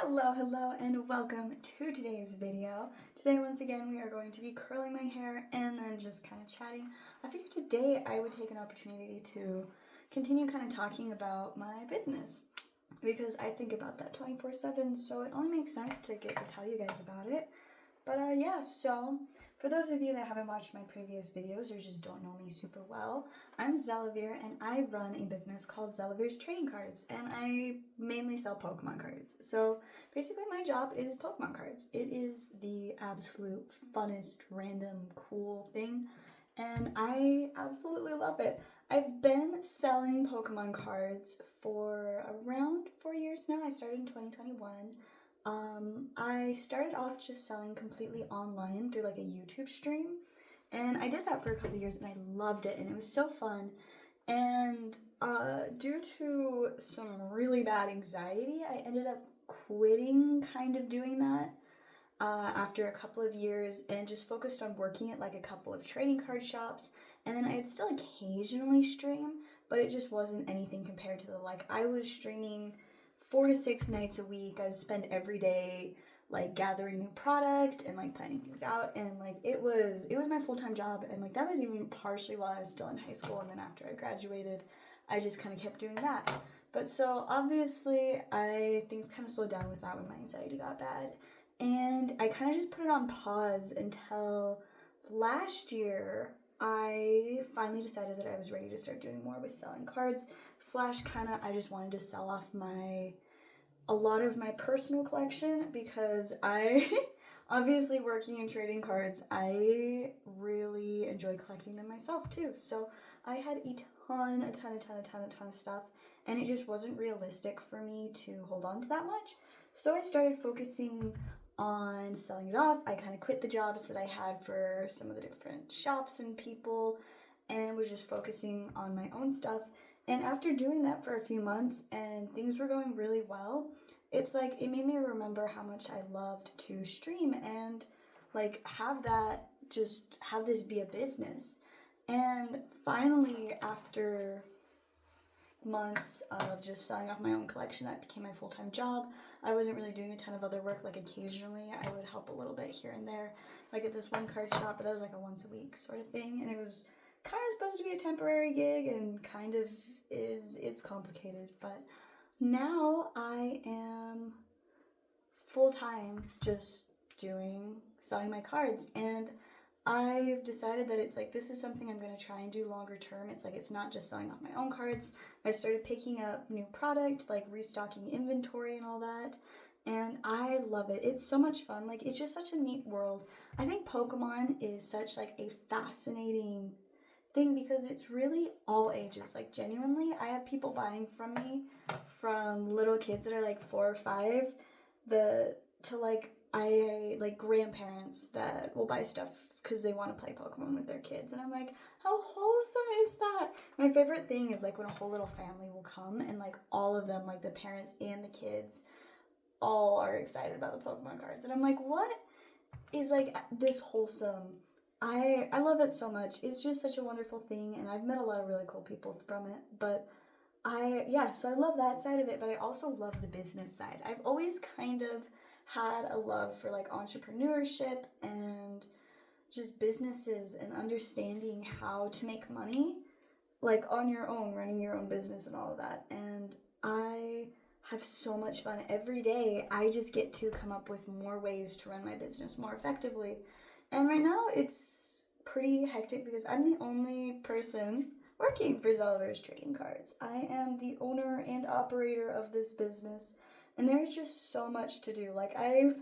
Hello, and welcome to today's video. Today, once again, we are going to be curling my hair and then just kind of chatting. I figured today I would take an opportunity to continue kind of talking about my business because I think about that 24/7, so it only makes sense to get to tell you guys about it. But yeah, so for those of you that haven't watched my previous videos or just don't know me super well, I'm Zellaveire and I run a business called Zellaveire's Trading Cards, and I mainly sell Pokemon cards. So basically my job is Pokemon cards. It is the absolute funnest, random, cool thing, and I absolutely love it. I've been selling Pokemon cards for around 4 years now. I started in 2021. I started off just selling completely online through like a YouTube stream, and I did that for a couple years and I loved it and it was so fun. And due to some really bad anxiety, I ended up quitting kind of doing that after a couple of years and just focused on working at like a couple of trading card shops. And then I'd still occasionally stream, but it just wasn't anything compared to the I was streaming 4 to 6 nights a week. I would spend every day like gathering new product and like planning things out, and like it was my full-time job, and like that was even partially while I was still in high school, and then after I graduated I just kind of kept doing that. But so obviously things kind of slowed down with that when my anxiety got bad, and I kind of just put it on pause until last year. I finally decided that I was ready to start doing more with selling cards slash kind of I just wanted to sell off a lot of my personal collection, because I obviously working in trading cards, I really enjoy collecting them myself too. So I had a ton of stuff, and it just wasn't realistic for me to hold on to that much. So I started focusing on selling it off. I kind of quit the jobs that I had for some of the different shops and people and was just focusing on my own stuff. And after doing that for a few months and things were going really well, it's like it made me remember how much I loved to stream and like have this be a business. And finally, after months of just selling off my own collection, that became my full-time job. I wasn't really doing a ton of other work. Like occasionally I would help a little bit here and there, like at this one card shop, but that was like a once a week sort of thing, and it was kind of supposed to be a temporary gig and kind of it's complicated. But now I am full-time just selling my cards, and I've decided that it's like this is something I'm going to try and do longer term. It's like it's not just selling off my own cards. I started picking up new product, like restocking inventory and all that, and I love it. It's so much fun. Like it's just such a neat world. I think Pokemon is such like a fascinating thing because it's really all ages. Like genuinely, I have people buying from me, from little kids that are like 4 or 5, to like I like grandparents that will buy stuff because they want to play Pokemon with their kids, and I'm like, how wholesome is that? My favorite thing is like when a whole little family will come and like all of them, like the parents and the kids, all are excited about the Pokemon cards, and I'm like, what is like this wholesome? I love it so much. It's just such a wonderful thing, and I've met a lot of really cool people from it. But so I love that side of it, but I also love the business side. I've always kind of had a love for like entrepreneurship and just businesses and understanding how to make money like on your own, running your own business and all of that. And I have so much fun every day. I just get to come up with more ways to run my business more effectively. And right now it's pretty hectic because I'm the only person working for Zellaveire's Trading Cards. I am the owner and operator of this business, and there's just so much to do. Like I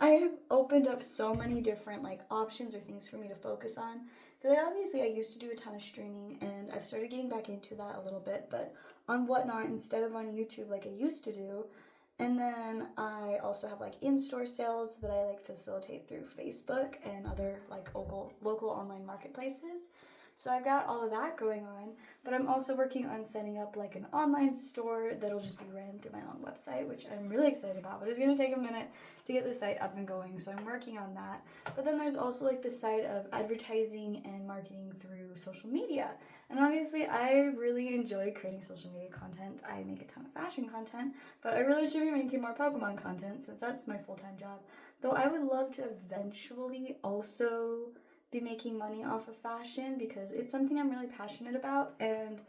have opened up so many different like options or things for me to focus on. Because obviously I used to do a ton of streaming, and I've started getting back into that a little bit, but on Whatnot instead of on YouTube like I used to do. And then I also have like in-store sales that I like facilitate through Facebook and other like local online marketplaces. So I've got all of that going on, but I'm also working on setting up like an online store that'll just be ran through my own website, which I'm really excited about, but it's going to take a minute to get the site up and going, so I'm working on that. But then there's also like the side of advertising and marketing through social media. And obviously I really enjoy creating social media content. I make a ton of fashion content, but I really should be making more Pokemon content since that's my full-time job. Though I would love to eventually also be making money off of fashion because it's something I'm really passionate about, and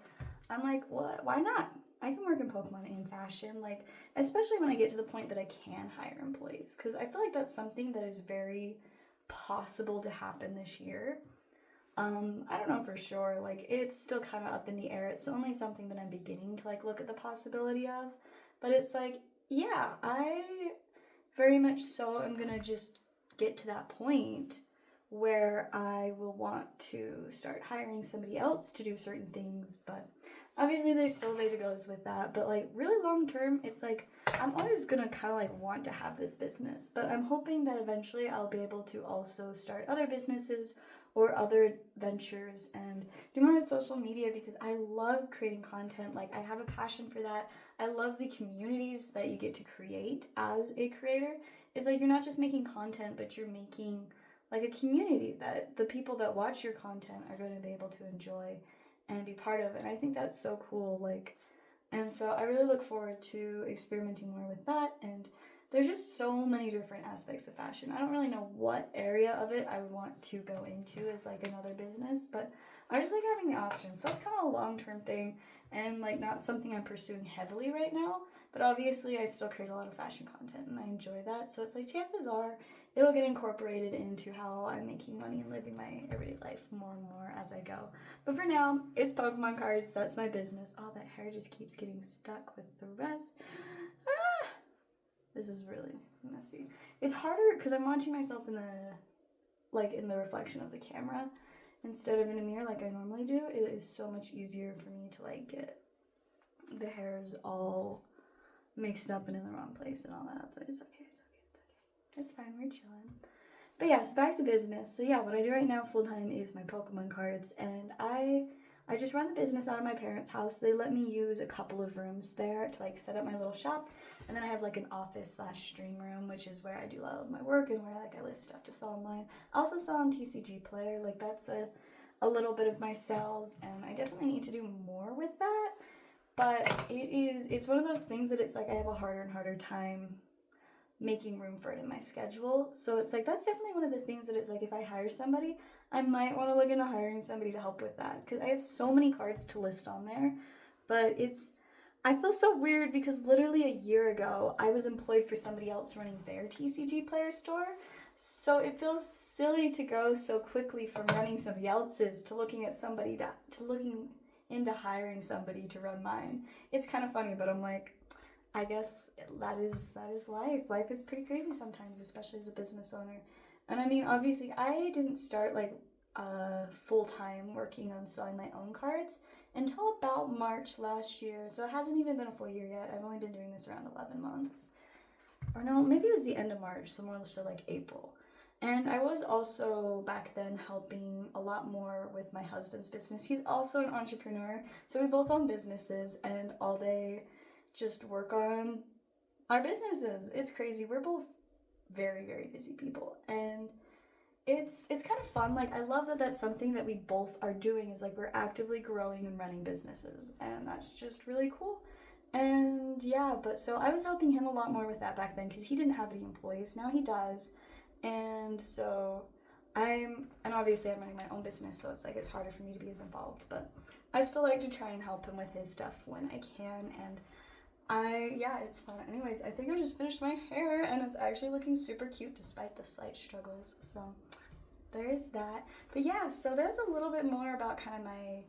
I'm like, what? Why not? I can work in Pokemon and fashion, like, especially when I get to the point that I can hire employees, because I feel like that's something that is very possible to happen this year. I don't know for sure, like, it's still kind of up in the air. It's only something that I'm beginning to, like, look at the possibility of, but it's like, yeah, I very much so am gonna just get to that point where I will want to start hiring somebody else to do certain things, but obviously there's still a way to go with that. But like really long term, it's like I'm always gonna kind of like want to have this business, but I'm hoping that eventually I'll be able to also start other businesses or other ventures and do more with social media because I love creating content. Like I have a passion for that. I love the communities that you get to create as a creator. It's like you're not just making content, but you're making like a community that the people that watch your content are going to be able to enjoy and be part of. And I think that's so cool. Like, and so I really look forward to experimenting more with that. And there's just so many different aspects of fashion. I don't really know what area of it I would want to go into as like another business, but I just like having the options. So it's kind of a long-term thing and like not something I'm pursuing heavily right now, but obviously I still create a lot of fashion content and I enjoy that. So it's like chances are it'll get incorporated into how I'm making money and living my everyday life more and more as I go. But for now, it's Pokemon cards. That's my business. Oh, that hair just keeps getting stuck with the rest. Ah! This is really messy. It's harder because I'm watching myself in the reflection of the camera instead of in a mirror like I normally do. It is so much easier for me to like get the hairs all mixed up and in the wrong place and all that. But it's okay. It's fine, we're chilling. But yeah, so back to business. So yeah, what I do right now full time is my Pokemon cards, and I just run the business out of my parents' house. They let me use a couple of rooms there to like set up my little shop, and then I have like an office / stream room, which is where I do a lot of my work and where like I list stuff to sell online. I also sell on TCG Player, like that's a little bit of my sales, and I definitely need to do more with that. But it's one of those things that it's like I have a harder and harder time making room for it in my schedule. So it's like that's definitely one of the things that it's like if I hire somebody, I might want to look into hiring somebody to help with that because I have so many cards to list on there. But I feel so weird because literally a year ago I was employed for somebody else running their TCG Player store. So it feels silly to go so quickly from running somebody else's to looking at somebody to looking into hiring somebody to run mine. It's kind of funny, but I'm like, I guess that is life. Life is pretty crazy sometimes, especially as a business owner. And I mean, obviously, I didn't start like full-time working on selling my own cards until about March last year. So it hasn't even been a full year yet. I've only been doing this around 11 months. Or no, maybe it was the end of March, so more so like April. And I was also back then helping a lot more with my husband's business. He's also an entrepreneur, so we both own businesses and all day just work on our businesses. It's crazy. We're both very, very busy people, and it's kind of fun. Like I love that that's something that we both are doing is like we're actively growing and running businesses, and that's just really cool. And yeah, but so I was helping him a lot more with that back then because he didn't have any employees. Now he does, and so and obviously I'm running my own business, so it's like it's harder for me to be as involved, but I still like to try and help him with his stuff when I can. And it's fun. Anyways, I think I just finished my hair and it's actually looking super cute despite the slight struggles. So there's that. But yeah, so there's a little bit more about kind of my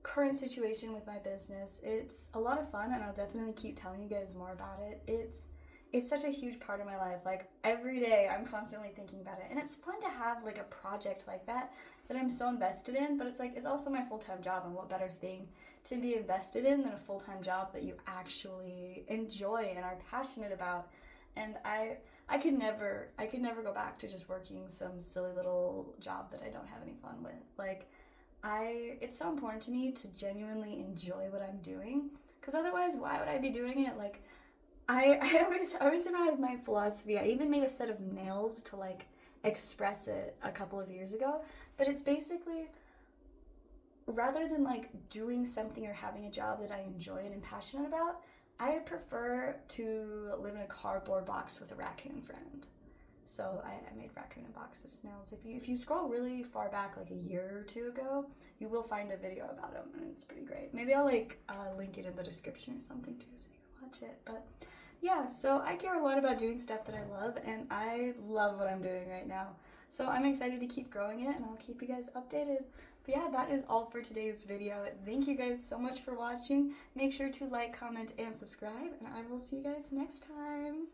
current situation with my business. It's a lot of fun and I'll definitely keep telling you guys more about it. It's such a huge part of my life. Like every day I'm constantly thinking about it. And it's fun to have like a project like that I'm so invested in, but it's like it's also my full-time job, and what better thing to be invested in than a full-time job that you actually enjoy and are passionate about. And I could never go back to just working some silly little job that I don't have any fun with. Like it's so important to me to genuinely enjoy what I'm doing, because otherwise, why would I be doing it? Like, I always have had my philosophy. I even made a set of nails to like express it a couple of years ago, but it's basically, rather than like doing something or having a job that I enjoy and am passionate about, I would prefer to live in a cardboard box with a raccoon friend. So I made raccoon and boxes snails. If you scroll really far back, like a year or two ago, you will find a video about them, and it's pretty great. Maybe I'll like link it in the description or something too, so you can watch it. But yeah, so I care a lot about doing stuff that I love, and I love what I'm doing right now. So I'm excited to keep growing it, and I'll keep you guys updated. But yeah, that is all for today's video. Thank you guys so much for watching. Make sure to like, comment, and subscribe, and I will see you guys next time.